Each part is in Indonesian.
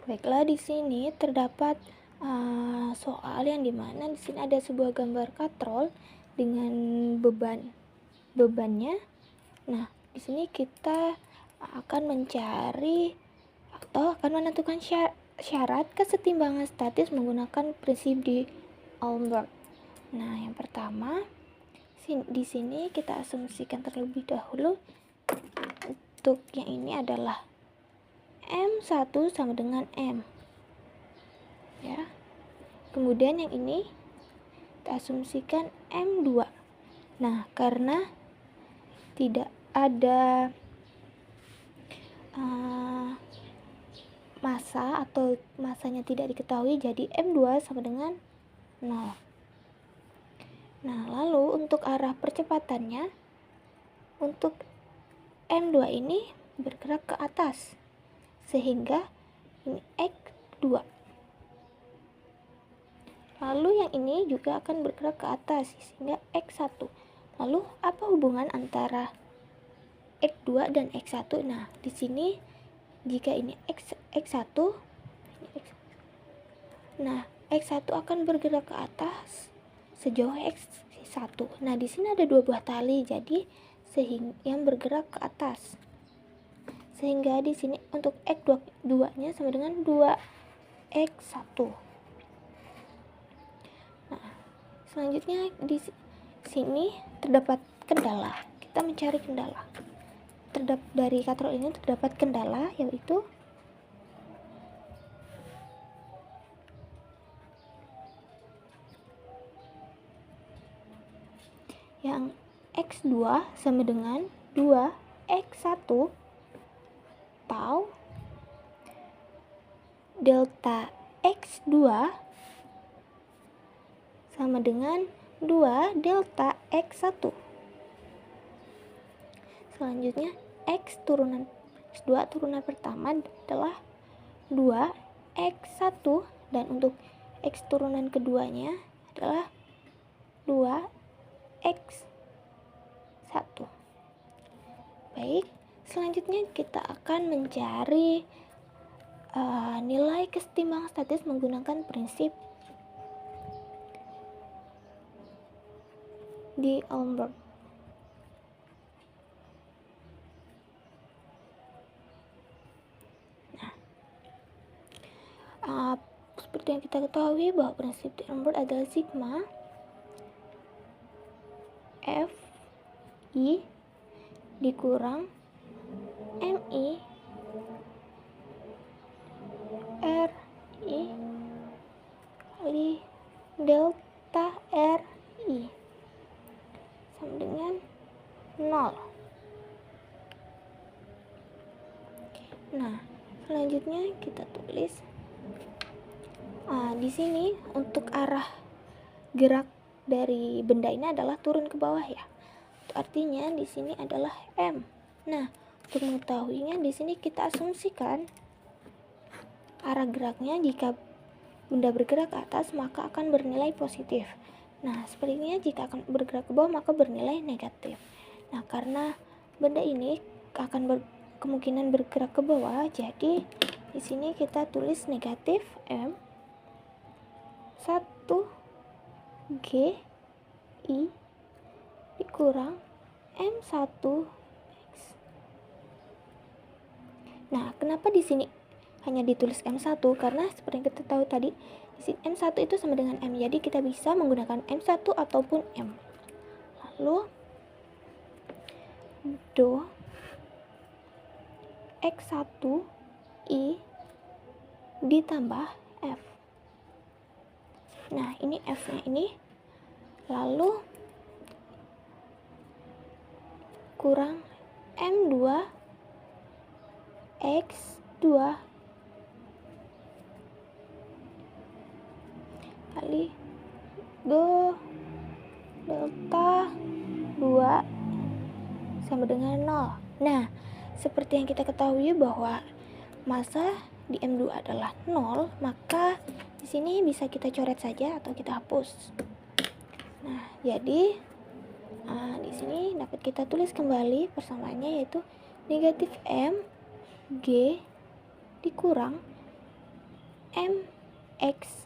Baiklah, di sini terdapat soal yang dimana di sini ada sebuah gambar katrol dengan bebannya. Nah, di sini kita akan mencari atau akan menentukan syarat kesetimbangan statis menggunakan prinsip D'Alembert. Nah, yang pertama di sini kita asumsikan terlebih dahulu untuk yang ini adalah M1 sama dengan M. Ya. Kemudian yang ini kita asumsikan M2. Nah, karena tidak ada massa atau massanya tidak diketahui, jadi M2 sama dengan 0. Nah, lalu untuk arah percepatannya, untuk M2 ini bergerak ke atas, sehingga ini X2. Lalu yang ini juga akan bergerak ke atas, sehingga X1. Lalu apa hubungan antara X2 dan X1? Nah, di sini jika ini X1, nah X1 akan bergerak ke atas sejauh X1. Nah, di sini ada dua buah tali, jadi yang bergerak ke atas. Sehingga di sini untuk X2-nya sama dengan 2X1. Nah, selanjutnya di sini terdapat kendala. Kita mencari kendala. Dari katrol ini terdapat kendala, yaitu yang X2 sama dengan 2X1 atau delta X2 sama dengan 2 delta X1. Selanjutnya X2 turunan pertama adalah 2X1, dan untuk X turunan keduanya adalah 2X1. Baik, selanjutnya kita akan mencari nilai kesetimbangan statis menggunakan prinsip D'Alembert. Seperti yang kita ketahui bahwa prinsip D'Alembert adalah sigma F I dikurang MI R I kali delta R I sama dengan 0. Nah, selanjutnya kita tulis di sini untuk arah gerak dari benda ini adalah turun ke bawah, ya. Artinya di sini adalah M. Nah, untuk mengetahuinya di sini kita asumsikan arah geraknya, jika benda bergerak ke atas maka akan bernilai positif. Nah, sepertinya jika akan bergerak ke bawah maka bernilai negatif. Nah, karena benda ini akan kemungkinan bergerak ke bawah, jadi di sini kita tulis negatif M 1 G I dikurang M1 X. Nah, kenapa di sini hanya ditulis M1? Karena seperti yang kita tahu tadi, di sini M1 itu sama dengan M. Jadi kita bisa menggunakan M1 ataupun M. Lalu do X1 I ditambah F. Nah, ini F-nya ini. Lalu kurang M2 X2 kali do delta 2 sama dengan 0. Nah, seperti yang kita ketahui bahwa massa di M2 adalah 0, maka di sini bisa kita coret saja atau kita hapus. Nah, jadi di sini dapat kita tulis kembali persamaannya, yaitu negatif M G dikurang mx1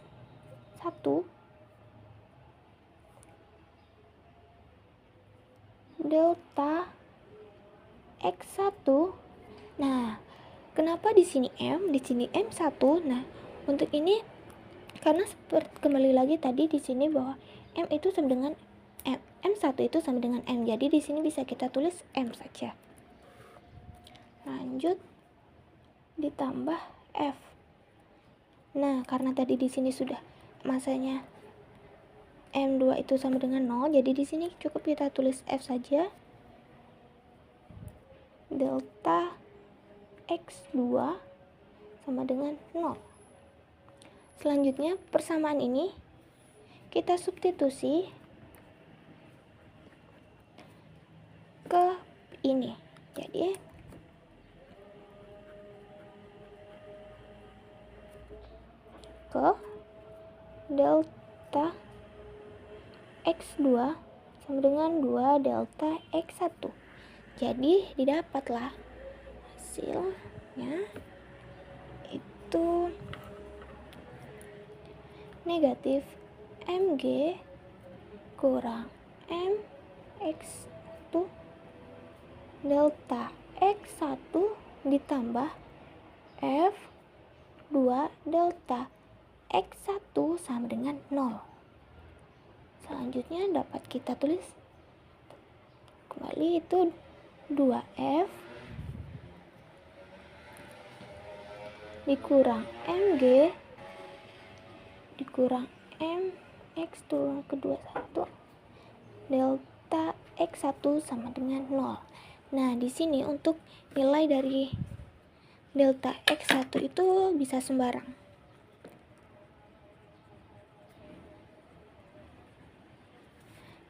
delta x1. Nah, kenapa di sini M, di sini M1? Nah, untuk ini karena kembali lagi tadi di sini bahwa M itu sama dengan M1 itu sama dengan M. Jadi di sini bisa kita tulis M saja. Lanjut ditambah F. Nah, karena tadi di sini sudah masanya M2 itu sama dengan 0, jadi di sini cukup kita tulis F saja. Delta X2 sama dengan 0. Selanjutnya persamaan ini kita substitusi ke ini. Jadi ke delta X2 sama dengan 2 delta X1. Jadi didapatlah hasilnya itu negatif Mg kurang Mx1 delta X1 ditambah F2 delta X1 sama dengan 0. Selanjutnya dapat kita tulis kembali itu 2F dikurang Mg dikurang Mx turun ke 21 delta X1 sama dengan 0. Nah, di sini untuk nilai dari delta X1 itu bisa sembarang.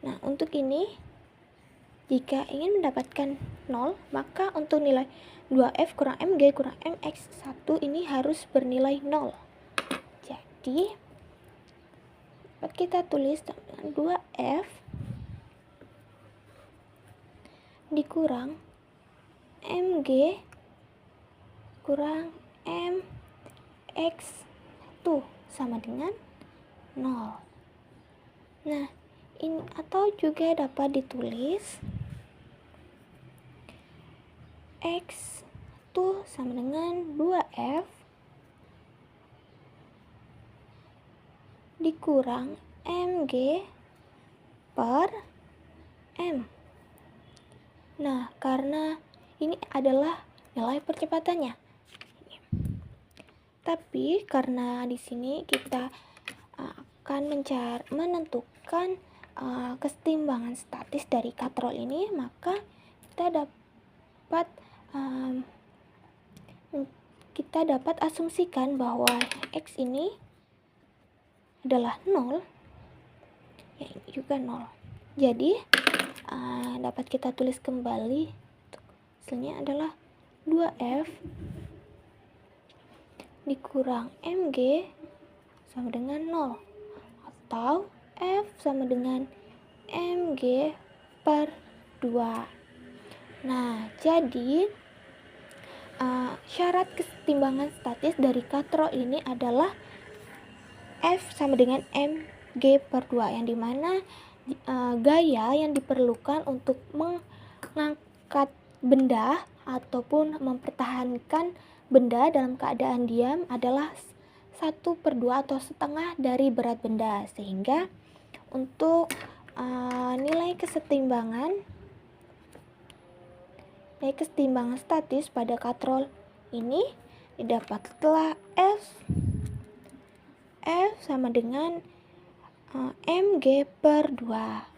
Nah, untuk ini jika ingin mendapatkan 0, maka untuk nilai 2F kurang Mg kurang Mx1 ini harus bernilai 0. Jadi, dapat kita tulis dengan 2F dikurang Mg kurang Mx1 sama dengan 0. Nah, ini atau juga dapat ditulis X1 sama dengan 2F dikurang Mg per M. Nah, karena ini adalah nilai percepatannya. Tapi karena di sini kita akan menentukan kesetimbangan statis dari katrol ini, maka kita dapat asumsikan bahwa X ini adalah 0, ya ini juga 0. Jadi dapat kita tulis kembali hasilnya adalah 2F dikurang Mg sama dengan 0 atau F sama dengan Mg per 2. Nah, jadi syarat kesetimbangan statis dari katrol ini adalah F sama dengan Mg per 2, yang dimana gaya yang diperlukan untuk mengangkat benda ataupun mempertahankan benda dalam keadaan diam adalah 1/2 atau setengah dari berat benda, sehingga untuk nilai kesetimbangan statis pada katrol ini didapat setelah F sama dengan Mg per 2.